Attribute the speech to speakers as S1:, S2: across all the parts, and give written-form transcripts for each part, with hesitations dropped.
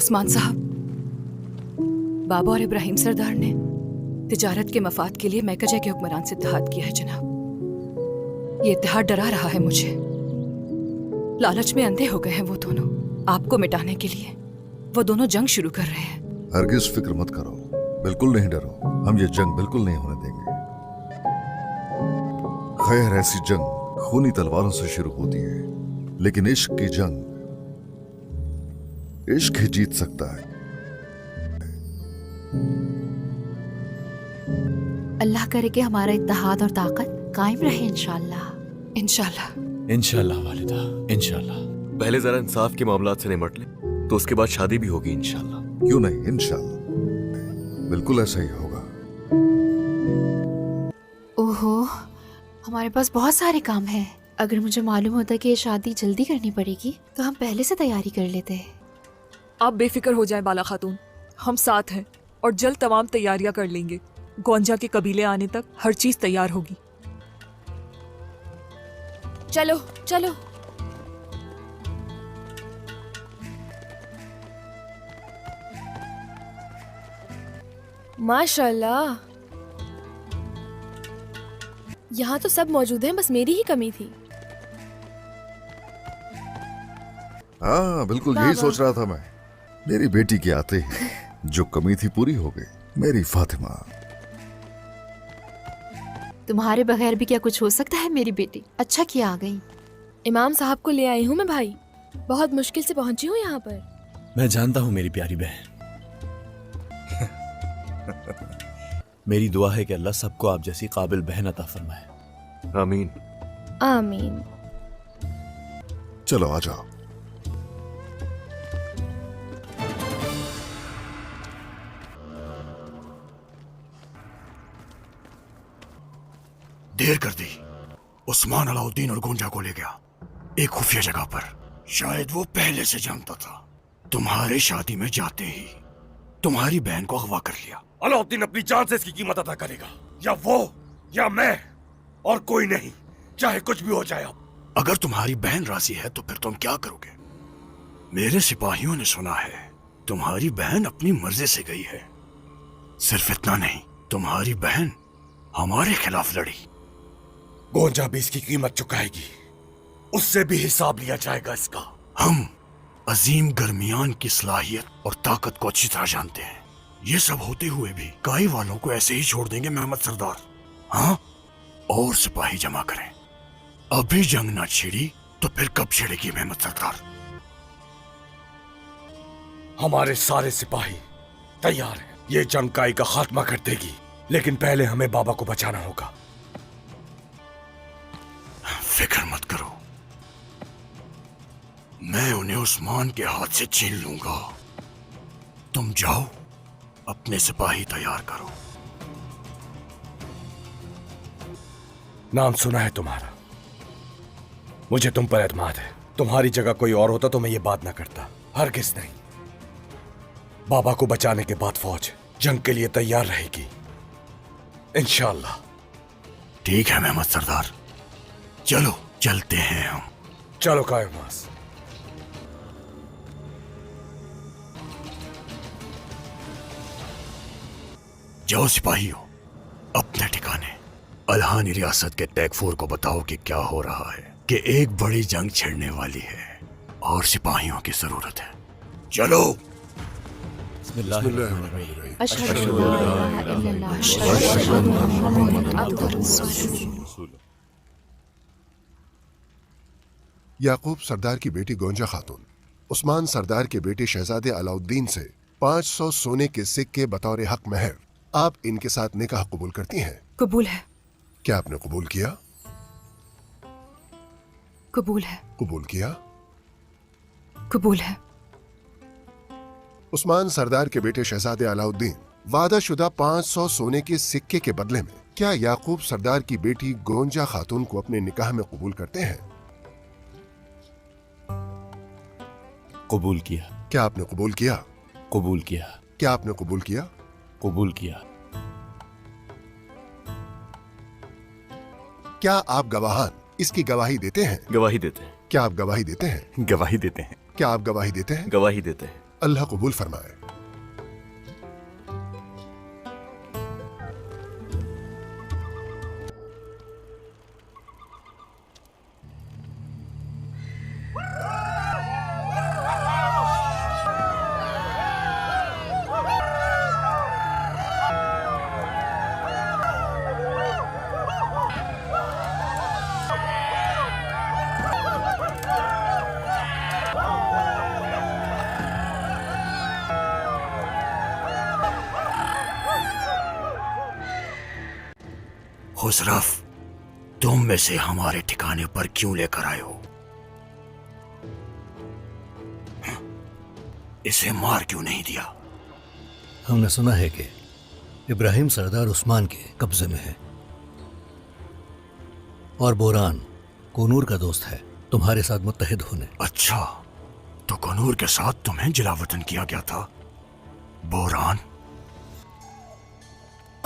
S1: उस्मान साहब, बाबा और इब्राहिम सरदार ने तिजारत के मफाद के लिए मैकजे के हुक्मरान से इत्तेहाद किया है जनाब। ये इत्तेहाद डरा रहा है मुझे। लालच में अंधे हो गए हैं वो दोनों। आपको मिटाने के लिए वो दोनों जंग शुरू कर रहे हैं।
S2: हरगिज फिक्र मत करो, बिल्कुल नहीं डरो। हम ये जंग बिल्कुल नहीं होने देंगे। खैर, ऐसी जंग खूनी तलवारों से शुरू होती है, लेकिन इश्क की जंग इश्क ही जीत सकता है।
S3: अल्लाह करे कि हमारा इत्तेहाद और ताकत कायम रहे इंशाअल्लाह।
S1: इंशाल्लाह।
S4: इंशाल्लाह वालिदा, इंशाल्लाह।
S5: पहले जरा इंसाफ के मामलात से निमट ले, तो उसके बाद शादी भी होगी इंशाल्लाह।
S2: क्यों नहीं, इंशाल्लाह बिल्कुल ऐसा ही होगा।
S3: ओहो, हमारे पास बहुत सारे काम हैं। अगर मुझे मालूम होता कि ये शादी जल्दी करनी पड़ेगी तो हम पहले से तैयारी कर लेते।
S6: आप बेफिक्र हो जाएं बाला खातून, हम साथ हैं और जल्द तमाम तैयारियां कर लेंगे। गोंजा के कबीले आने तक हर चीज तैयार होगी।
S7: चलो चलो। माशाल्लाह, यहाँ तो सब मौजूद हैं, बस मेरी ही कमी थी।
S2: हाँ, बिल्कुल यही सोच रहा था मैं। मेरी बेटी के आते ही जो कमी थी पूरी हो गई। मेरी फातिमा।
S3: तुम्हारे बगैर भी क्या कुछ हो सकता है मेरी बेटी? अच्छा किया आ गई।
S7: इमाम साहब को ले आई हूँ मैं भाई, बहुत मुश्किल से पहुंची हूँ यहाँ पर।
S4: मैं जानता हूँ मेरी प्यारी बहन। मेरी दुआ है कि अल्लाह सबको आप जैसी काबिल बहन अता फरमाए।
S5: आमीन
S7: आमीन।
S2: चलो आ जाओ।
S8: देर कर दी। उस्मान अलाउद्दीन और गोंजा को ले गया एक खुफिया जगह पर। शायद वो पहले से जानता था। तुम्हारे शादी में जाते ही तुम्हारी बहन को अगवा कर लिया।
S9: अलाउद्दीन अपनी जान से इसकी कीमत अदा करेगा, या वो या मैं, और कोई नहीं, चाहे कुछ भी हो जाए। अब
S8: अगर तुम्हारी बहन राजी है तो फिर तुम क्या करोगे? मेरे सिपाहियों ने सुना है तुम्हारी बहन अपनी मर्जी से गई है। सिर्फ इतना नहीं, तुम्हारी बहन हमारे खिलाफ लड़ी।
S9: गोंजा भी इसकी कीमत चुकाएगी, उससे भी हिसाब लिया जाएगा इसका।
S8: हम अजीम गर्मियान की सलाहियत और ताकत को अच्छी तरह जानते हैं। ये सब होते हुए भी काई वालों को ऐसे ही छोड़ देंगे मेहमद सरदार? हाँ, और सिपाही जमा करें। अभी जंग ना छिड़ी तो फिर कब छिड़ेगी मेहमद सरदार?
S9: हमारे सारे सिपाही तैयार हैं। ये जंग काई का खात्मा कर देगी, लेकिन पहले हमें बाबा को बचाना होगा।
S8: फिक्र मत करो, मैं उन्हें उस्मान के हाथ से छीन लूंगा। तुम जाओ, अपने सिपाही तैयार करो।
S9: नाम सुना है तुम्हारा, मुझे तुम पर एतमाद है। तुम्हारी जगह कोई और होता तो मैं ये बात ना करता, हरगिज़ नहीं। बाबा को बचाने के बाद फौज जंग के लिए तैयार रहेगी इंशाअल्लाह।
S8: ठीक है मेहमद सरदार, चलो चलते हैं हम।
S9: चलो कायमास।
S8: जाओ सिपाहियों, अपने ठिकाने। अलहानी रियासत के टैगफोर को बताओ कि क्या हो रहा है, कि एक बड़ी जंग छिड़ने वाली है और सिपाहियों की जरूरत है। चलो।
S3: अशहदु अल्ला इलाहा इल्लल्लाह अशहदु अन्ना मुहम्मदन अब्दुहु व रसूलुहु।
S10: याकूब सरदार की बेटी गोंजा खातून उस्मान सरदार के बेटे शहजादे अलाउद्दीन से 500 सोने के सिक्के बतौर हक महर आप इनके साथ निकाह कबूल करती हैं?
S1: कबूल है।
S10: क्या आपने कबूल किया?
S1: कबूल है।
S10: कबूल किया?
S1: कबूल है।
S10: उस्मान सरदार के बेटे शहजादे अलाउद्दीन वादा शुदा 500 सोने के सिक्के के बदले में क्या याकूब सरदार की बेटी गोंजा खातून को अपने निकाह में कबूल करते हैं?
S4: कबूल किया।
S10: क्या आपने कबूल किया?
S4: कबूल किया।
S10: क्या आपने कबूल किया?
S4: कबूल किया।
S10: क्या आप गवाहान इसकी गवाही देते हैं?
S5: गवाही देते हैं।
S10: क्या आप गवाही देते हैं?
S5: गवाही देते हैं।
S10: क्या आप गवाही देते हैं?
S5: गवाही देते हैं।
S10: अल्लाह कबूल फरमाए।
S8: खुसरफ, तुम में से हमारे ठिकाने पर क्यों लेकर आए हो? इसे मार क्यों नहीं दिया?
S11: हमने सुना है कि इब्राहिम सरदार उस्मान के कब्जे में है और बोरान कोनूर का दोस्त है तुम्हारे साथ मुत्तहिद होने।
S8: अच्छा, तो कनूर के साथ तुम्हें जलावतन किया गया था। बोरान,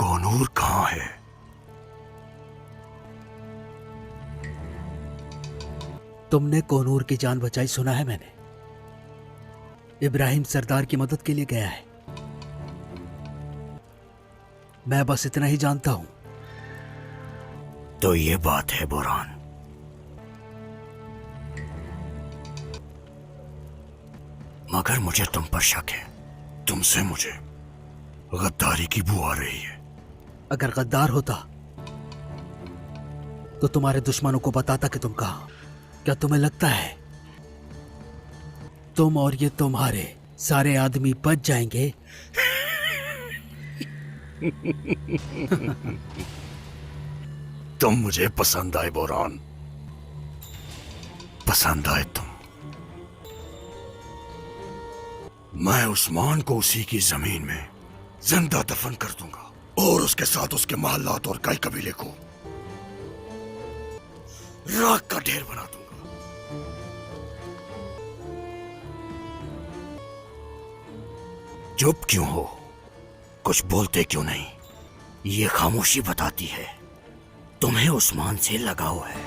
S8: कोनूर कहाँ है?
S11: तुमने कोनूर की जान बचाई सुना है मैंने। इब्राहिम सरदार की मदद के लिए गया है। मैं बस इतना ही जानता हूं।
S8: तो ये बात है बोरान। मगर मुझे तुम पर शक है। तुमसे मुझे गद्दारी की बू आ रही है।
S11: अगर गद्दार होता तो तुम्हारे दुश्मनों को बताता कि तुम कहां। क्या तुम्हें लगता है तुम और ये तुम्हारे सारे आदमी बच जाएंगे?
S8: तुम मुझे पसंद आए बोरान, पसंद आए तुम। मैं उस्मान को उसी की जमीन में जिंदा दफन कर दूंगा और उसके साथ उसके महल्लात और कई कबीले को राख का ढेर बना दूंगा। चुप क्यों हो? कुछ बोलते क्यों नहीं? ये खामोशी बताती है तुम्हें उस्मान से लगाव है।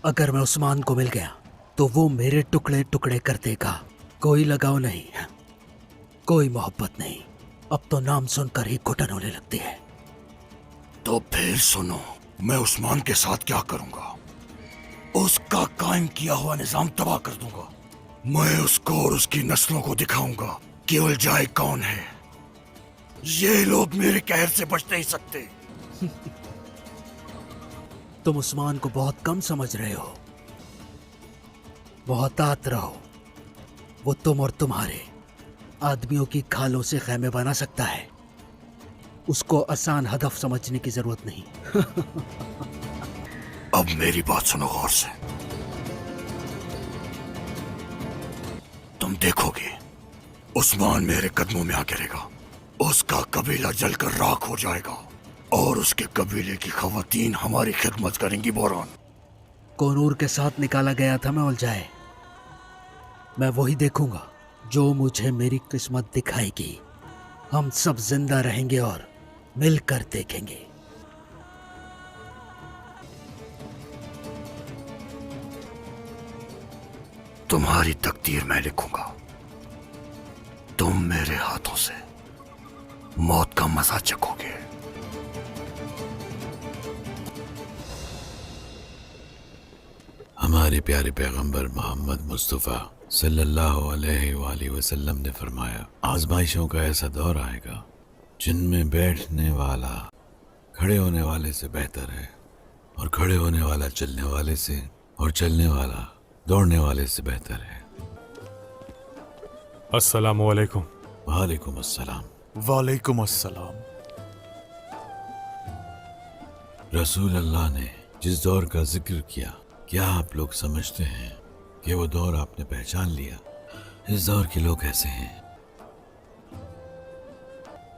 S11: अगर मैं उस्मान को मिल गया तो वो मेरे टुकड़े टुकड़े कर देगा। कोई लगाव नहीं, कोई मोहब्बत नहीं। अब तो नाम सुनकर ही घुटन होने लगती है।
S8: तो फिर सुनो, मैं उस्मान के साथ क्या करूंगा। उसका कायम किया हुआ निजाम तबाह कर दूंगा। मैं उसको और उसकी नस्लों को दिखाऊंगा कि उलझाए कौन है। ये लोग मेरे कहर से बच नहीं सकते।
S11: तुम उस्मान को बहुत कम समझ रहे हो। मोहतात रहो। वो तुम और तुम्हारे आदमियों की खालों से खैमे बना सकता है। उसको आसान हदफ समझने की जरूरत नहीं।
S8: अब मेरी बात सुनो गौर से। तुम देखोगे उस्मान मेरे कदमों में आ गिरेगा। उसका कबीला जलकर राख हो जाएगा और उसके कबीले की खवातीन हमारी खिदमत करेंगी। बोरान,
S11: कोनूर के साथ निकाला गया था मैं उलझाए। मैं वही देखूंगा जो मुझे मेरी किस्मत दिखाएगी। हम सब जिंदा रहेंगे और मिलकर देखेंगे।
S8: तुम्हारी तकदीर मैं लिखूंगा। तुम मेरे हाथों से मौत का मजा चखोगे।
S4: हमारे प्यारे पैगंबर मोहम्मद मुस्तफ़ा सल्लल्लाहु अलैहि वसल्लम ने फरमाया, आजमाइशों का ऐसा दौर आएगा जिनमें बैठने वाला खड़े होने वाले से बेहतर है और खड़े होने वाला चलने वाले से और चलने वाला दौड़ने वाले से बेहतर है।
S12: अस्सलामु अलैकुम।
S4: वालेकुम अस्सलाम।
S12: वालेकुम अस्सलाम।
S4: रसूल अल्लाह ने जिस दौर का जिक्र किया, क्या आप लोग समझते हैं कि वो दौर आपने पहचान लिया? इस दौर के लोग ऐसे हैं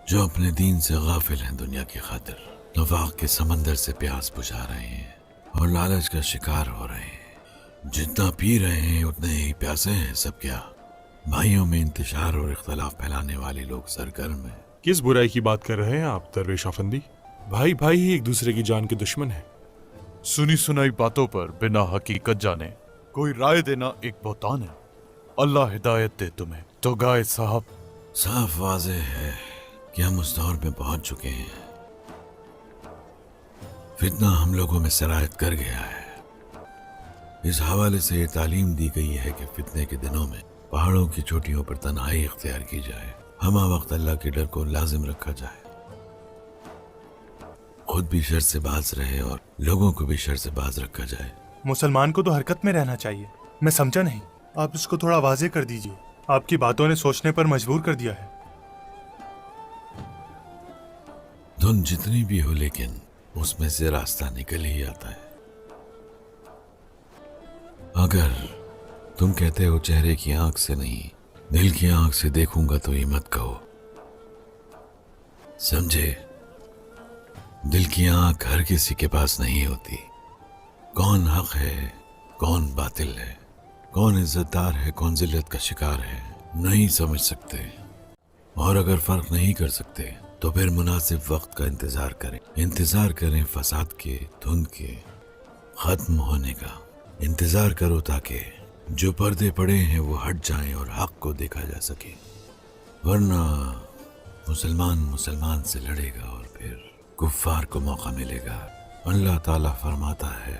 S4: जो अपने दीन से गाफिल हैं, दुनिया की खातिर नफाक के समंदर से प्यास बुझा रहे हैं और लालच का शिकार हो रहे हैं। जितना पी रहे हैं उतने ही प्यासे हैं सब। क्या भाइयों में इंतशार और इख्तलाफ फैलाने वाले लोग सरगर्म हैं।
S12: किस बुराई की बात कर रहे हैं आप दरवेश अफंदी? भाई भाई ही एक दूसरे की जान के दुश्मन है। सुनी सुनाई बातों पर बिना हकीकत जाने कोई राय देना एक बहतान है। अल्लाह हिदायत दे तुम्हें। तो गाय साहब,
S4: साफ वाज़ेह है कि हम उस दौर में पहुंच चुके हैं। फितना हम लोगों में सरायत कर गया है। इस हवाले से ये तालीम दी गई है कि फितने के दिनों में पहाड़ों की चोटियों पर तन्हाई इख्तियार की जाए, हमा वक्त अल्लाह के डर को लाजिम रखा जाए, खुद भी शर से बाज रहे और लोगों को भी शर से बाज रखा जाए।
S13: मुसलमान को तो हरकत में रहना चाहिए। मैं समझा नहीं, आप इसको थोड़ा वाज़ेह कर दीजिए। आपकी बातों ने सोचने पर मजबूर कर दिया है।
S4: धुन जितनी भी हो लेकिन उसमें से रास्ता निकल ही आता है। अगर तुम कहते हो चेहरे की आंख से नहीं दिल की आंख से देखूंगा तो ये मत कहो, समझे? दिल की आंख हर किसी के पास नहीं होती। कौन हक है कौन बातिल है, कौन इज्जतदार है कौन जिल्लत का शिकार है, नहीं समझ सकते। और अगर फर्क नहीं कर सकते तो फिर मुनासिब वक्त का इंतजार करें फसाद के, धुंध के खत्म होने का। इंतजार करो ताकि जो पर्दे पड़े हैं वो हट जाएं और हक को देखा जा सके, वरना मुसलमान से लड़ेगा और फिर कुफ्फार को मौका मिलेगा। अल्लाह ताला फरमाता है,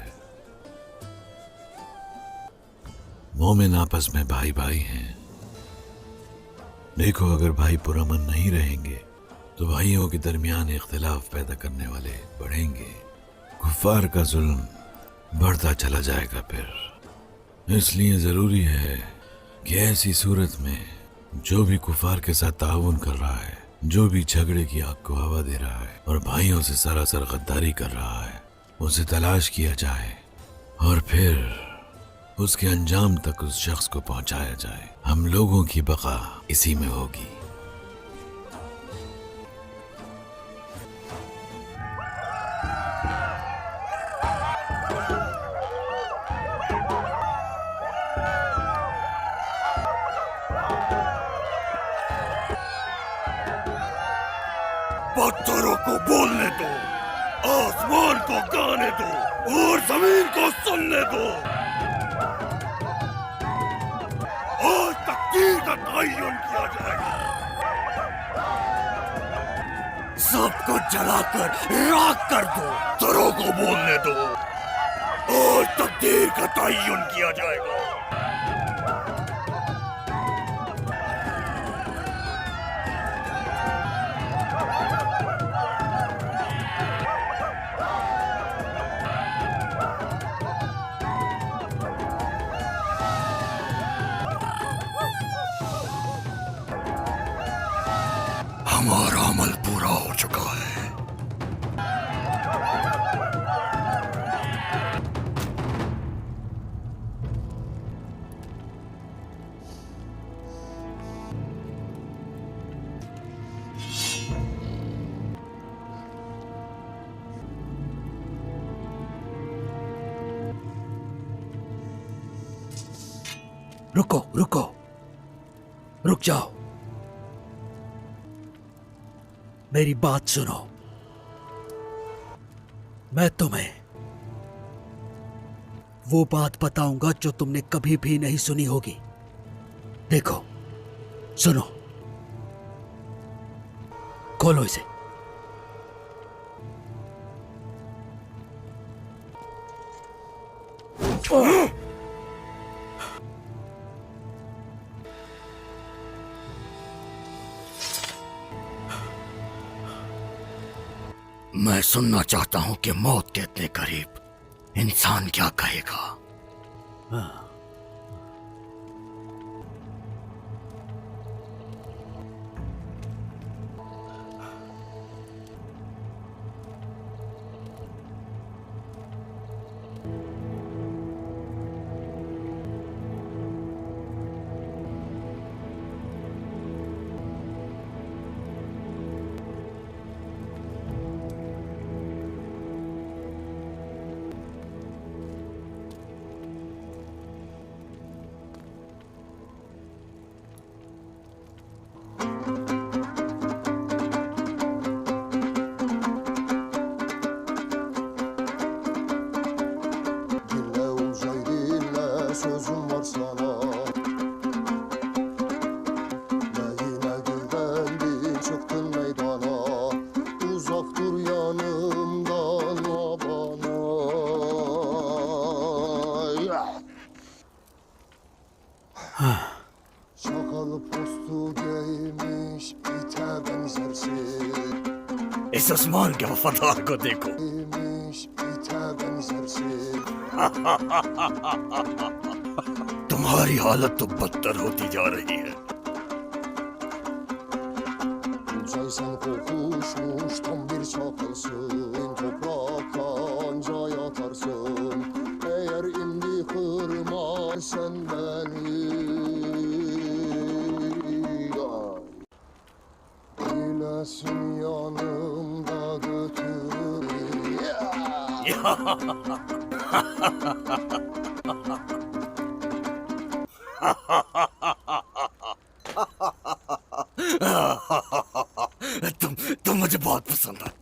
S4: मोमिन आपस में भाई भाई हैं। देखो अगर भाई पुरअमन नहीं रहेंगे तो भाइयों के दरमियान इख्तिलाफ पैदा करने वाले बढ़ेंगे, कुफ्फार का जुल्म बढ़ता चला जाएगा। फिर इसलिए जरूरी है कि ऐसी सूरत में जो भी कुफ्फार के साथ ताउन कर रहा है, जो भी झगड़े की आग को हवा दे रहा है और भाइयों से सरासर गद्दारी कर रहा है, उसे तलाश किया जाए और फिर उसके अंजाम तक उस शख्स को पहुंचाया जाए। हम लोगों की बका इसी में होगी।
S8: पत्थरों को बोलने दो, आसमान को गाने दो और जमीन को सुनने दो। आज तकदीर का तयन किया जाएगा। सबको जलाकर राख कर दो। पत्थरों को बोलने दो, आज तकदीर का तयन किया जाएगा। हमारा अमल पूरा हो चुका है।
S11: रुको रुको, रुक जाओ, मेरी बात सुनो। मैं तुम्हें वो बात बताऊंगा जो तुमने कभी भी नहीं सुनी होगी। देखो, सुनो, खोलो इसे।
S8: मैं सुनना चाहता हूं कि मौत के इतने करीब इंसान क्या कहेगा। इस आसमान के वफादार को देखो। तुम्हारी हालत तो बदतर होती जा रही है।
S10: Sen kokuşmuş tam bir çakılsın, toprakta anca yatarsın. Eğer indi kırmazsan beni, bilesin yanımda götür.
S8: तुम मुझे बहुत पसंद आए,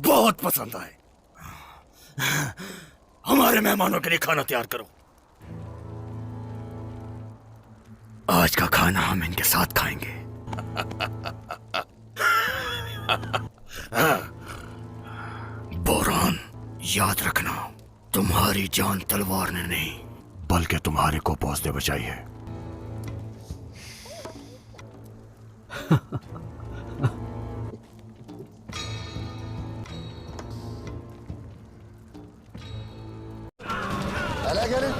S8: बहुत पसंद आए। हमारे मेहमानों के लिए खाना तैयार करो। आज का खाना हम इनके साथ खाएंगे। बोरान, याद रखना, तुम्हारी जान तलवार ने नहीं बल्कि तुम्हारे को पहुंच ने बचाई है।
S10: Hele gelin.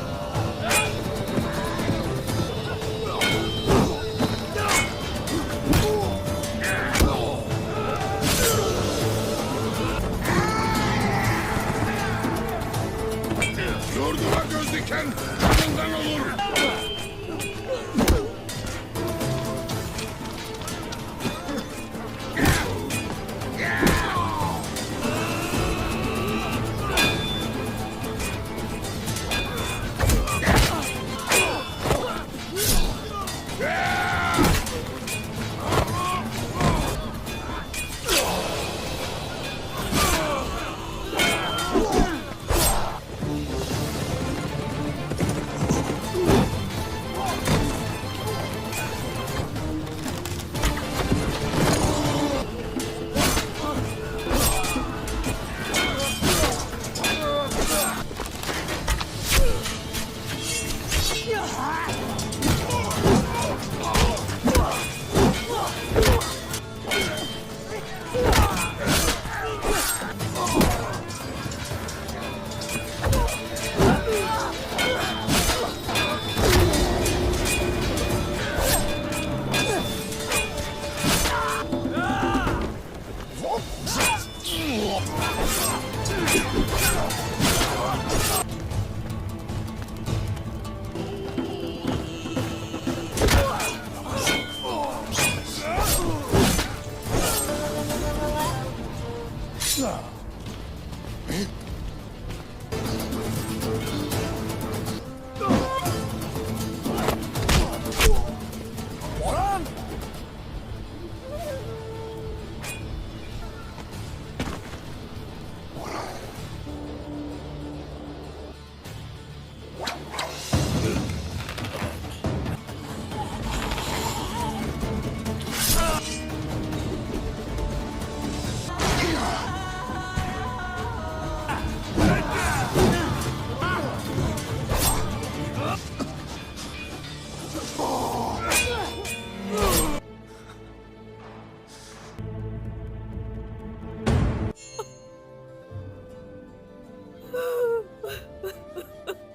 S2: Yurduma göz diken canından olur.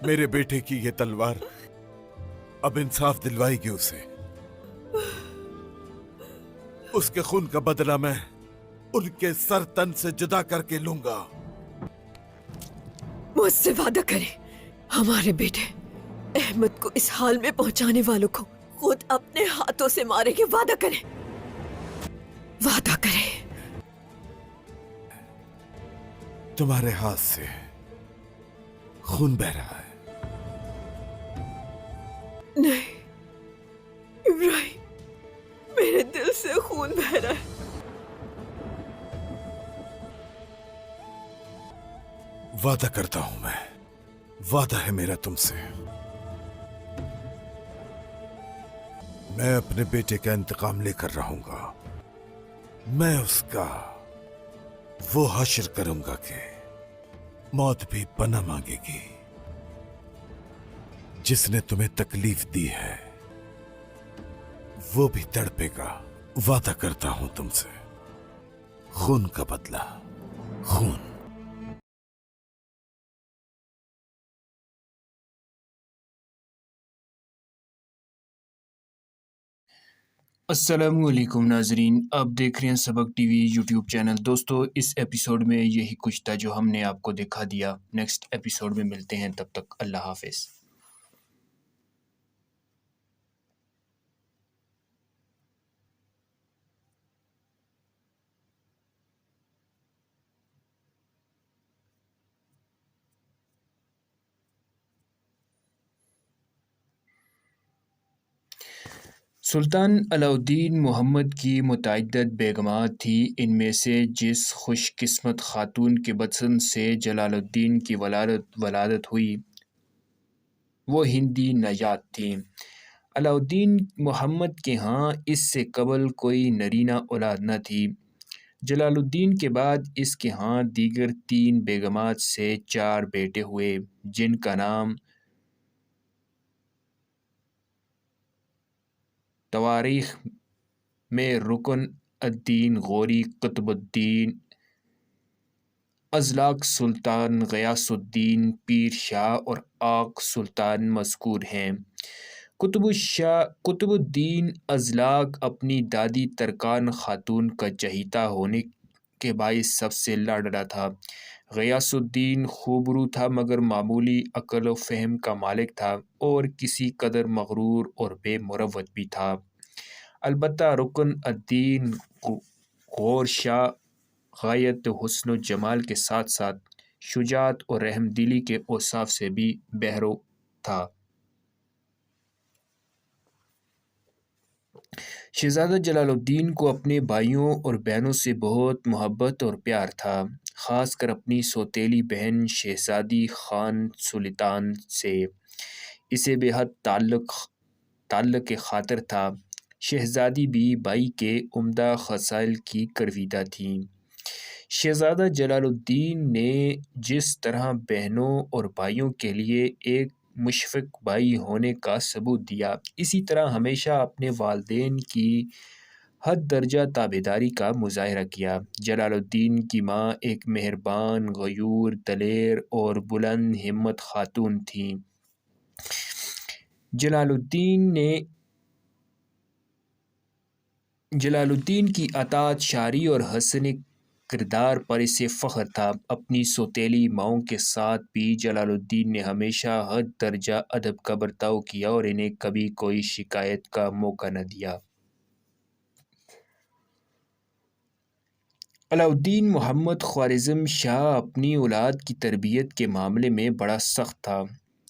S4: मेरे बेटे की ये तलवार अब इंसाफ दिलवाएगी उसे। उसके खून का बदला मैं उनके सर तन से जुदा करके लूंगा।
S14: मुझसे वादा करे, हमारे बेटे अहमद को इस हाल में पहुंचाने वालों को खुद अपने हाथों से मारेंगे। वादा करे, वादा करे।
S4: तुम्हारे हाथ से खून बह रहा है।
S14: नहीं इब्राहिम, मेरे दिल से खून बह रहा है।
S4: वादा करता हूं मैं, वादा है मेरा तुमसे। मैं अपने बेटे का इंतकाम लेकर रहूंगा। मैं उसका वो हश्र करूंगा कि मौत भी पना मांगेगी। जिसने तुम्हें तकलीफ दी है वो भी तड़पेगा। वादा करता हूं तुमसे, خون کا بدلہ، خون۔
S15: السلام علیکم ناظرین، آپ دیکھ رہے ہیں سبق ٹی وی یوٹیوب چینل۔ دوستو اس ایپیسوڈ میں یہی کچھ تھا جو ہم نے آپ کو دکھا دیا۔ نیکسٹ ایپیسوڈ میں ملتے ہیں، تب تک اللہ حافظ۔ سلطان علاؤالدین محمد کی متعدد بیگمات تھیں، ان میں سے جس خوش قسمت خاتون کے بطن سے جلال الدین کی ولادت ہوئی وہ ہندی نژاد تھیں۔ علاؤالدین محمد کے ہاں اس سے قبل کوئی نرینہ اولاد نہ تھی۔ جلال الدین کے بعد اس کے ہاں دیگر 3 بیگمات سے 4 بیٹے ہوئے، جن کا نام تواریخ میں رکن الدین غوری، قطب الدین ازلاق، سلطان غیاث الدین پیر شاہ اور آق سلطان مذکور ہیں۔ قطب الدین ازلاق اپنی دادی ترکان خاتون کا چہیتا ہونے کے باعث سب سے لاڈلا تھا۔ غیاث الدین خوبرو تھا مگر معمولی عقل و فہم کا مالک تھا اور کسی قدر مغرور اور بے مروت بھی تھا۔ البتہ رکن الدین غور شاہ غایت حسن و جمال کے ساتھ ساتھ شجاعت اور رحم دلی کے اوصاف سے بھی بہرو تھا۔ شہزادہ جلال الدین کو اپنے بھائیوں اور بہنوں سے بہت محبت اور پیار تھا، خاص کر اپنی سوتیلی بہن شہزادی خان سلطان سے اسے بے حد تعلق خاطر تھا۔ شہزادی بھی بھائی کے عمدہ خصائل کی گرویدہ تھیں۔ شہزادہ جلال الدین نے جس طرح بہنوں اور بھائیوں کے لیے ایک مشفق بھائی ہونے کا ثبوت دیا، اسی طرح ہمیشہ اپنے والدین کی حد درجہ تابعداری کا مظاہرہ کیا۔ جلال الدین کی ماں ایک مہربان، غیور، دلیر اور بلند ہمت خاتون تھیں۔ جلال الدین کی اطاعت شاعری اور حسن کردار پر اسے فخر تھا۔ اپنی سوتیلی ماؤں کے ساتھ بھی جلال الدین نے ہمیشہ حد درجہ ادب کا برتاؤ کیا اور انہیں کبھی کوئی شکایت کا موقع نہ دیا۔ علاؤالدین محمد خوارزم شاہ اپنی اولاد کی تربیت کے معاملے میں بڑا سخت تھا،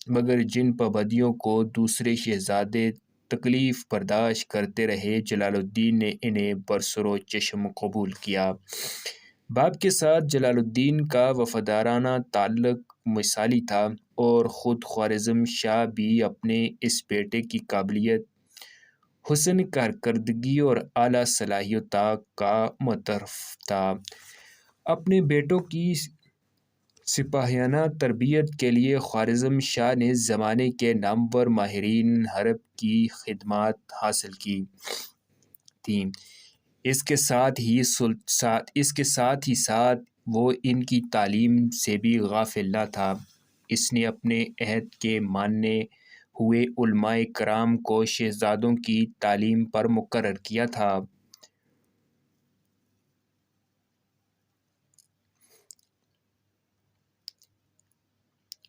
S15: مگر جن پابندیوں کو دوسرے شہزادے تکلیف برداشت کرتے رہے، جلال الدین نے انہیں برسر و چشم قبول کیا۔ باپ کے ساتھ جلال الدین کا وفادارانہ تعلق مثالی تھا اور خود خوارزم شاہ بھی اپنے اس بیٹے کی قابلیت، حسن کارکردگی اور اعلیٰ صلاحیتوں کا معترف تھا۔ اپنے بیٹوں کی سپاہیانہ تربیت کے لیے خوارزم شاہ نے زمانے کے نامور ماہرین حرب کی خدمات حاصل کی تھیں۔ اس کے ساتھ ہی ساتھ وہ ان کی تعلیم سے بھی غافل نہ تھا۔ اس نے اپنے عہد کے ماننے ہوئے علماء کرام کو شہزادوں کی تعلیم پر مقرر کیا تھا۔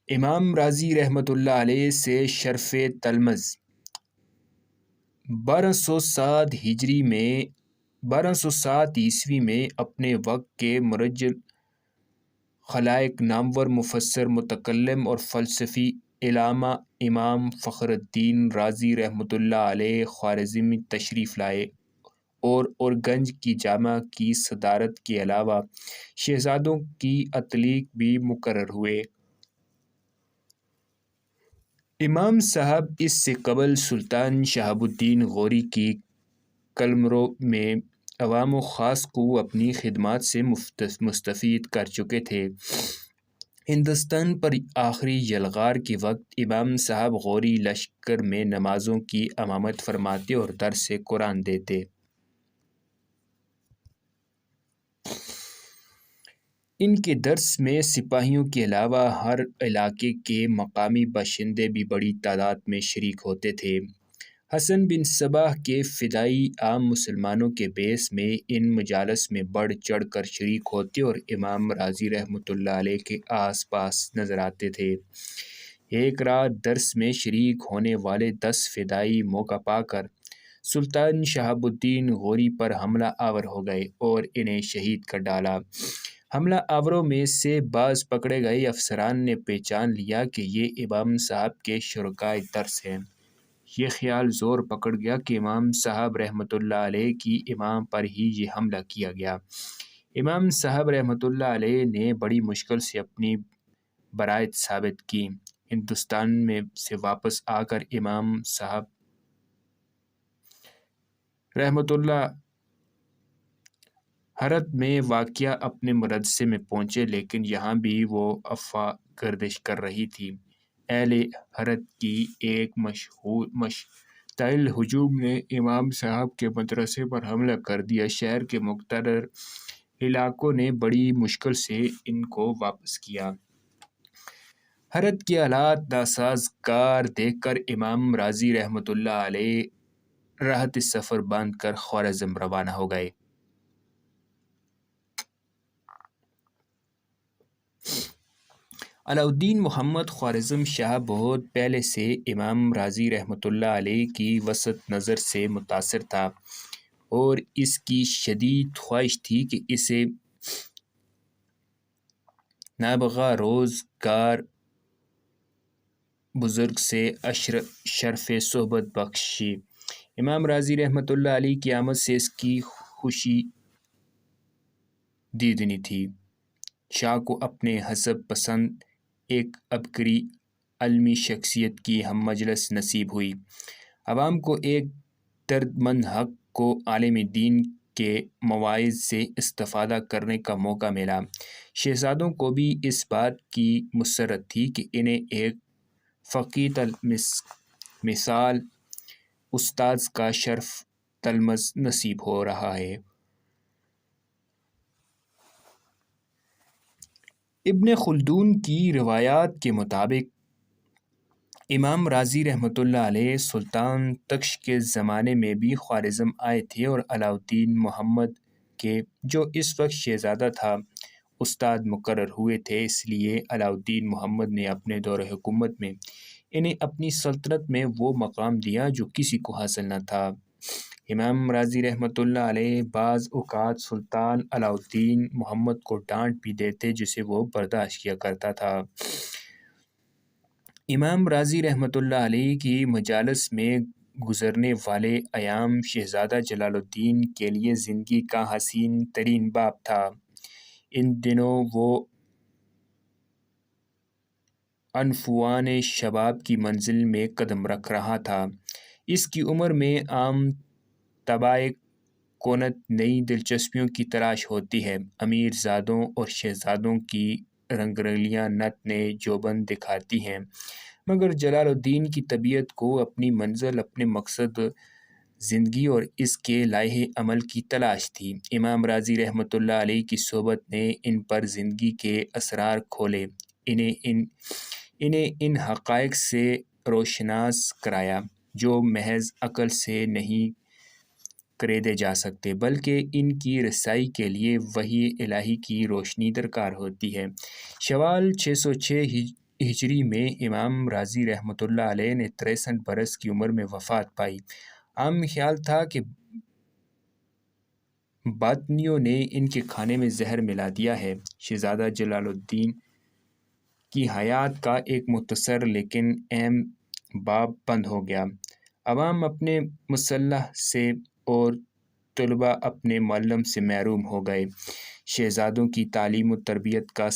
S15: امام راضی رحمۃ اللہ علیہ سے شرف تلمذ 1207 عیسوی میں اپنے وقت کے مرجل خلائق، نامور مفسر، متکلم اور فلسفی علامہ امام فخر الدین رازی رحمۃ اللہ علیہ خوارزم تشریف لائے اور اورگنج کی جامع کی صدارت کے علاوہ شہزادوں کی اتلیق بھی مقرر ہوئے۔ امام صاحب اس سے قبل سلطان شہاب الدین غوری کی قلمرو میں عوام و خاص کو اپنی خدمات سے مستفید کر چکے تھے۔ ہندوستان پر آخری یلغار کے وقت امام صاحب غوری لشکر میں نمازوں کی امامت فرماتے اور درس قرآن دیتے۔ ان کے درس میں سپاہیوں کے علاوہ ہر علاقے کے مقامی باشندے بھی بڑی تعداد میں شریک ہوتے تھے۔ حسن بن صباح کے فدائی عام مسلمانوں کے بیس میں ان مجالس میں بڑھ چڑھ کر شریک ہوتے اور امام راضی رحمۃ اللہ علیہ کے آس پاس نظر آتے تھے۔ ایک رات درس میں شریک ہونے والے 10 فدائی موقع پا کر سلطان شہاب الدین غوری پر حملہ آور ہو گئے اور انہیں شہید کر ڈالا۔ حملہ آوروں میں سے بعض پکڑے گئے افسران نے پہچان لیا کہ یہ امام صاحب کے شرکائے درس ہیں۔ یہ خیال زور پکڑ گیا کہ امام صاحب رحمۃ اللہ علیہ کی امام پر ہی یہ حملہ کیا گیا۔ امام صاحب رحمۃ اللہ علیہ نے بڑی مشکل سے اپنی برائت ثابت کی۔ ہندوستان میں سے واپس آ کر امام صاحب رحمۃ اللہ حرت میں واقعہ اپنے مدرسے میں پہنچے، لیکن یہاں بھی وہ افواہ گردش کر رہی تھی۔ اہل حرت کی ایک مشتعل ہجوم نے امام صاحب کے مدرسے پر حملہ کر دیا۔ شہر کے مقتدر علاقوں نے بڑی مشکل سے ان کو واپس کیا۔ حرت کے حالات ناسازگار دیکھ کر امام راضی رحمۃ اللہ علیہ راحت سفر باندھ کر خوارزم روانہ ہو گئے۔ علاؤالدین محمد خوارزم شاہ بہت پہلے سے امام راضی رحمۃ اللہ علیہ کی وسعت نظر سے متاثر تھا اور اس کی شدید خواہش تھی کہ اسے نابغہ روزگار بزرگ سے شرف صحبت بخشی۔ امام راضی رحمۃ اللہ علیہ کی آمد سے اس کی خوشی دیدنی تھی۔ شاہ کو اپنے حسب پسند ایک عبقری علمی شخصیت کی ہم مجلس نصیب ہوئی۔ عوام کو ایک درد مند حق کو عالم دین کے مواعظ سے استفادہ کرنے کا موقع ملا۔ شہزادوں کو بھی اس بات کی مسرت تھی کہ انہیں ایک فقیہ مثال استاذ کا شرف تلمذ نصیب ہو رہا ہے۔ ابن خلدون کی روایات کے مطابق امام راضی رحمۃ اللہ علیہ سلطان تخش کے زمانے میں بھی خوارزم آئے تھے اور علاؤالدین محمد کے جو اس وقت شہزادہ تھا استاد مقرر ہوئے تھے۔ اس لیے علاؤالدین محمد نے اپنے دور حکومت میں انہیں اپنی سلطنت میں وہ مقام دیا جو کسی کو حاصل نہ تھا۔ امام راضی رحمۃ اللہ علیہ بعض اوقات سلطان علاؤالدین محمد کو ڈانٹ بھی دیتے جسے وہ برداشت کیا کرتا تھا۔ امام راضی رحمۃ اللہ علیہ کی مجالس میں گزرنے والے ایام شہزادہ جلال الدین کے لیے زندگی کا حسین ترین باب تھا۔ ان دنوں وہ عنفوان شباب کی منزل میں قدم رکھ رہا تھا۔ اس کی عمر میں عام طبع کونت نئی دلچسپیوں کی تلاش ہوتی ہے۔ امیر زادوں اور شہزادوں کی رنگریلیاں نت نئے جوبن دکھاتی ہیں، مگر جلال الدین کی طبیعت کو اپنی منزل، اپنے مقصد زندگی اور اس کے لائحہ عمل کی تلاش تھی۔ امام راضی رحمۃ اللہ علیہ کی صحبت نے ان پر زندگی کے اسرار کھولے، انہیں ان حقائق سے روشناس کرایا جو محض عقل سے نہیں خریدے جا سکتے، بلکہ ان کی رسائی کے لیے وحی الہی کی روشنی درکار ہوتی ہے۔ شوال 606 ہجری میں امام راضی رحمۃ اللہ علیہ نے 63 برس کی عمر میں وفات پائی۔ عام خیال تھا کہ باطنیوں نے ان کے کھانے میں زہر ملا دیا ہے۔ شہزادہ جلال الدین کی حیات کا ایک مختصر لیکن اہم باب بند ہو گیا۔ عوام اپنے مسلح سے اور طلباء اپنے معلم سے محروم ہو گئے۔ شہزادوں کی تعلیم و تربیت کا